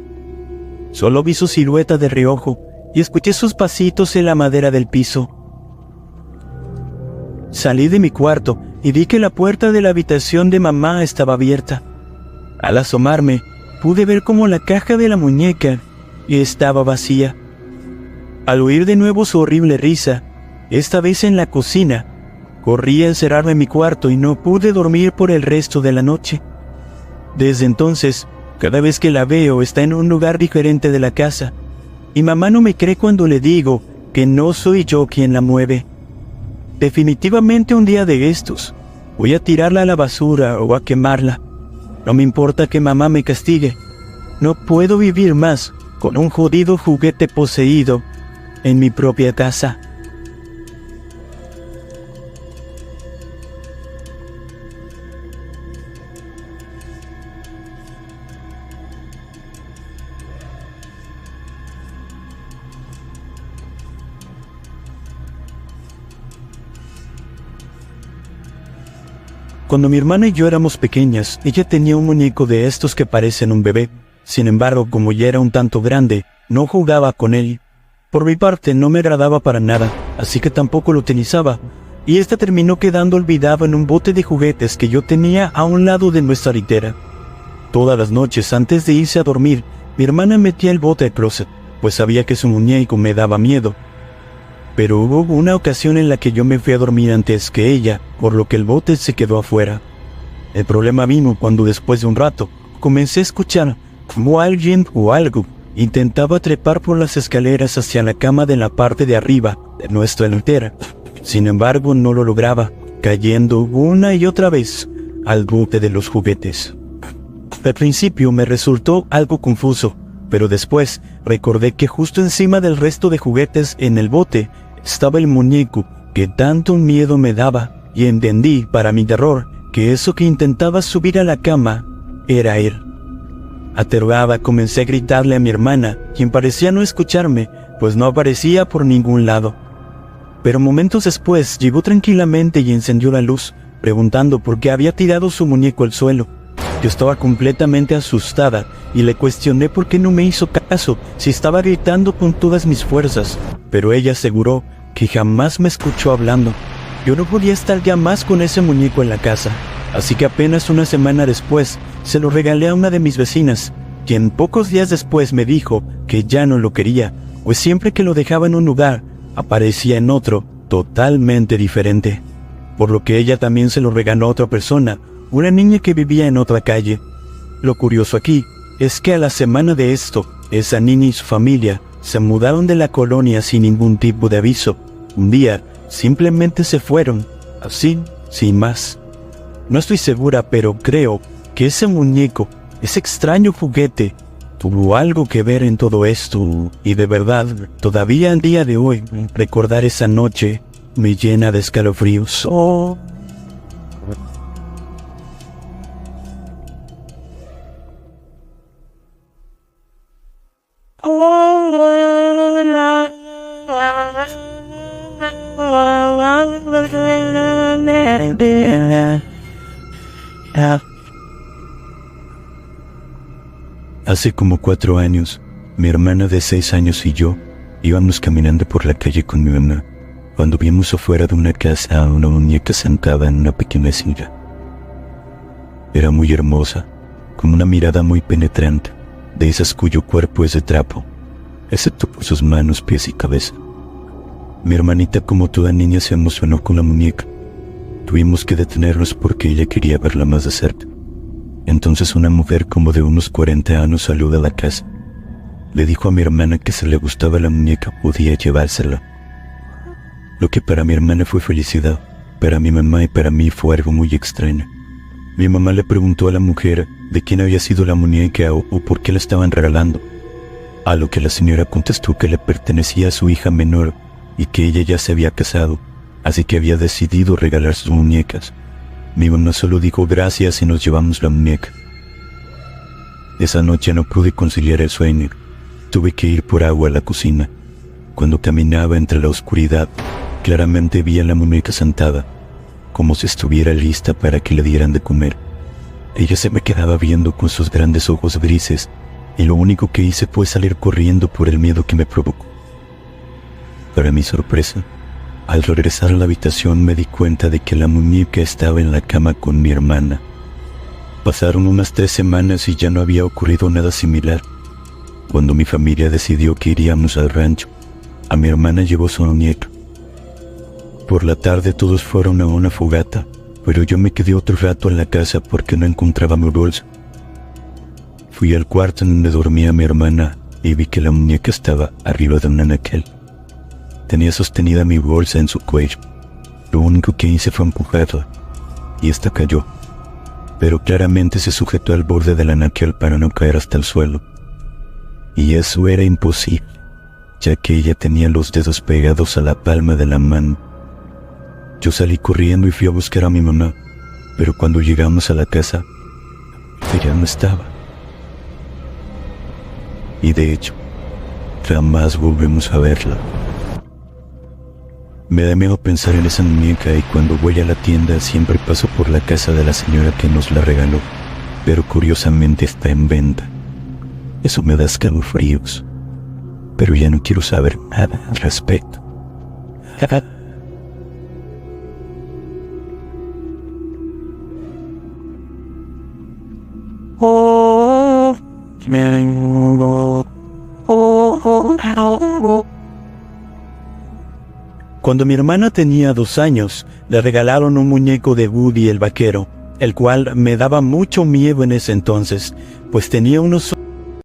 Solo vi su silueta de reojo y escuché sus pasitos en la madera del piso. Salí de mi cuarto y vi que la puerta de la habitación de mamá estaba abierta. Al asomarme, pude ver cómo la caja de la muñeca estaba vacía. Al oír de nuevo su horrible risa, esta vez en la cocina, corrí a encerrarme en mi cuarto y no pude dormir por el resto de la noche. Desde entonces, cada vez que la veo está en un lugar diferente de la casa, y mamá no me cree cuando le digo que no soy yo quien la mueve. Definitivamente un día de estos, voy a tirarla a la basura o a quemarla. No me importa que mamá me castigue. No puedo vivir más con un jodido juguete poseído en mi propia casa. Cuando mi hermana y yo éramos pequeñas, ella tenía un muñeco de estos que parecen un bebé. Sin embargo, como ya era un tanto grande, no jugaba con él. Por mi parte, no me agradaba para nada, así que tampoco lo utilizaba, y este terminó quedando olvidado en un bote de juguetes que yo tenía a un lado de nuestra litera. Todas las noches, antes de irse a dormir, mi hermana metía el bote al closet, pues sabía que su muñeco me daba miedo. Pero hubo una ocasión en la que yo me fui a dormir antes que ella, por lo que el bote se quedó afuera. El problema vino cuando después de un rato, comencé a escuchar como alguien o algo intentaba trepar por las escaleras hacia la cama de la parte de arriba de nuestra litera. Sin embargo, no lo lograba, cayendo una y otra vez al bote de los juguetes. Al principio me resultó algo confuso, pero después recordé que justo encima del resto de juguetes en el bote estaba el muñeco que tanto miedo me daba, y entendí, para mi terror, que eso que intentaba subir a la cama era él. Aterrada, comencé a gritarle a mi hermana, quien parecía no escucharme, pues no aparecía por ningún lado. Pero momentos después llegó tranquilamente y encendió la luz, preguntando por qué había tirado su muñeco al suelo. Yo estaba completamente asustada y le cuestioné por qué no me hizo caso si estaba gritando con todas mis fuerzas, pero ella aseguró que jamás me escuchó hablando. Yo no podía estar ya más con ese muñeco en la casa, así que apenas una semana después se lo regalé a una de mis vecinas, quien pocos días después me dijo que ya no lo quería, pues siempre que lo dejaba en un lugar, aparecía en otro totalmente diferente. Por lo que ella también se lo regaló a otra persona, una niña que vivía en otra calle. Lo curioso aquí es que a la semana de esto, esa niña y su familia se mudaron de la colonia sin ningún tipo de aviso. Un día, simplemente se fueron, así, sin más. No estoy segura, pero creo que ese muñeco, ese extraño juguete, tuvo algo que ver en todo esto, y de verdad, todavía al día de hoy, recordar esa noche me llena de escalofríos. Oh. Hace como 4 años, mi hermana de 6 años y yo íbamos caminando por la calle con mi mamá, cuando vimos afuera de una casa a una muñeca sentada en una pequeña silla. Era muy hermosa, con una mirada muy penetrante, de esas cuyo cuerpo es de trapo, excepto por sus manos, pies y cabeza. Mi hermanita, como toda niña, se emocionó con la muñeca. Tuvimos que detenernos porque ella quería verla más de cerca. Entonces una mujer como de unos 40 años salió de la casa. Le dijo a mi hermana que si le gustaba la muñeca podía llevársela. Lo que para mi hermana fue felicidad, para mi mamá y para mí fue algo muy extraño. Mi mamá le preguntó a la mujer de quién había sido la muñeca o por qué la estaban regalando, a lo que la señora contestó que le pertenecía a su hija menor y que ella ya se había casado, así que había decidido regalar sus muñecas. Mi mamá solo dijo gracias y nos llevamos la muñeca. Esa noche no pude conciliar el sueño. Tuve que ir por agua a la cocina. Cuando caminaba entre la oscuridad, claramente vi a la muñeca sentada, como si estuviera lista para que le dieran de comer. Ella se me quedaba viendo con sus grandes ojos grises, y lo único que hice fue salir corriendo por el miedo que me provocó. Para mi sorpresa, al regresar a la habitación me di cuenta de que la muñeca estaba en la cama con mi hermana. Pasaron unas 3 semanas y ya no había ocurrido nada similar. Cuando mi familia decidió que iríamos al rancho, a mi hermana llevó su muñeca. Por la tarde todos fueron a una fogata, pero yo me quedé otro rato en la casa porque no encontraba mi bolsa. Fui al cuarto en donde dormía mi hermana y vi que la muñeca estaba arriba de un anaquel. Tenía sostenida mi bolsa en su cuello. Lo único que hice fue empujarla, y esta cayó, pero claramente se sujetó al borde del anaquel para no caer hasta el suelo. Y eso era imposible, ya que ella tenía los dedos pegados a la palma de la mano. Yo salí corriendo y fui a buscar a mi mamá, pero cuando llegamos a la casa, ella no estaba. Y de hecho, jamás volvimos a verla. Me da miedo pensar en esa muñeca y cuando voy a la tienda siempre paso por la casa de la señora que nos la regaló, pero curiosamente está en venta. Eso me da escalofríos, pero ya no quiero saber nada al respecto. Cuando mi hermana tenía 2 años, le regalaron un muñeco de Woody el vaquero, el cual me daba mucho miedo en ese entonces, pues tenía unos